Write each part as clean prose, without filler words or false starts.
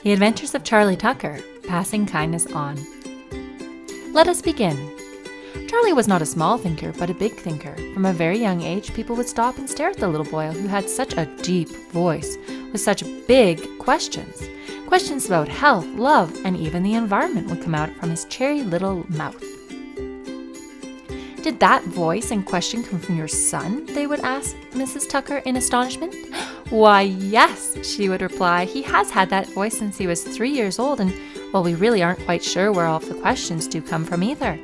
The Adventures of Charlie Tucker, Passing Kindness On. Let us begin. Charlie was not a small thinker, but a big thinker. From a very young age, people would stop and stare at the little boy who had such a deep voice, with such big questions. Questions about health, love, and even the environment would come out from his cherry little mouth. "Did that voice and question come from your son?" they would ask Mrs. Tucker in astonishment. "Why, yes," she would reply. "He has had that voice since he was 3 years old, and, well, we really aren't quite sure where all of the questions do come from either.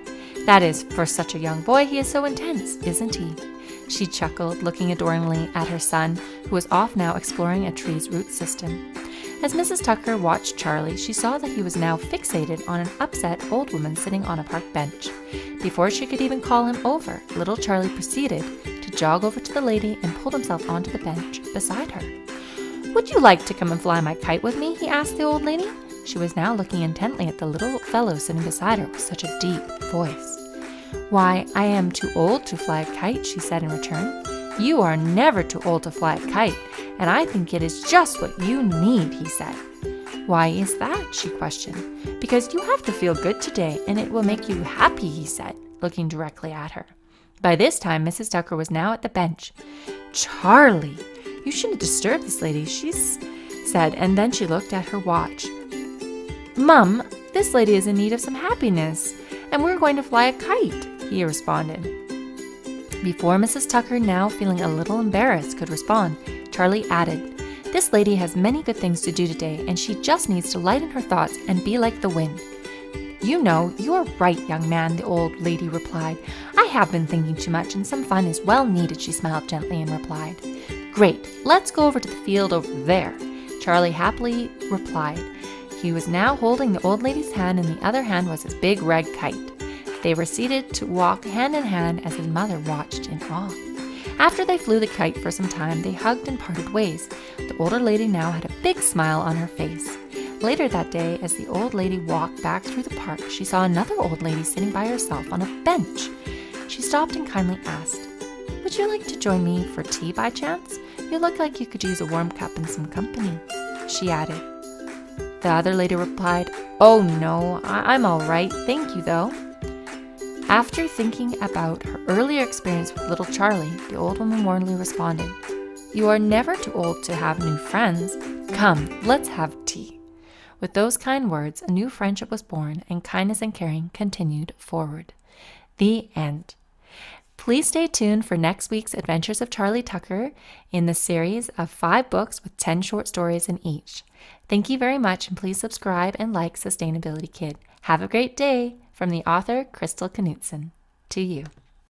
That is, for such a young boy, he is so intense, isn't he?" She chuckled, looking adoringly at her son, who was off now exploring a tree's root system. As Mrs. Tucker watched Charlie, she saw that he was now fixated on an upset old woman sitting on a park bench. Before she could even call him over, little Charlie proceeded to jog over to the lady and pulled himself onto the bench beside her. "Would you like to come and fly my kite with me?" he asked the old lady. She was now looking intently at the little fellow sitting beside her with such a deep voice. "Why, I am too old to fly a kite," she said in return. "You are never too old to fly a kite, and I think it is just what you need," he said. "Why is that?" she questioned. "Because you have to feel good today, and it will make you happy," he said, looking directly at her. By this time, Mrs. Tucker was now at the bench. "Charlie, you shouldn't disturb this lady," she said, and then she looked at her watch. "Mum, this lady is in need of some happiness, and we're going to fly a kite," he responded. Before Mrs. Tucker, now feeling a little embarrassed, could respond, Charlie added, "This lady has many good things to do today, and she just needs to lighten her thoughts and be like the wind." "You know, you are right, young man," the old lady replied. "I have been thinking too much, and some fun is well needed," she smiled gently and replied. "Great, let's go over to the field over there," Charlie happily replied. He was now holding the old lady's hand, and the other hand was his big red kite. They were seated to walk hand in hand as his mother watched in awe. After they flew the kite for some time, they hugged and parted ways. The older lady now had a big smile on her face. Later that day, as the old lady walked back through the park, she saw another old lady sitting by herself on a bench. She stopped and kindly asked, "Would you like to join me for tea by chance? You look like you could use a warm cup and some company," she added. The other lady replied, "Oh no, I'm all right, thank you though." After thinking about her earlier experience with little Charlie, the old woman warmly responded, "You are never too old to have new friends. Come, let's have tea." With those kind words, a new friendship was born, and kindness and caring continued forward. The end. Please stay tuned for next week's Adventures of Charlie Tucker in the series of 5 books with 10 short stories in each. Thank you very much, and please subscribe and like Sustainability Kid. Have a great day. From the author, Crystal Knutson. To you.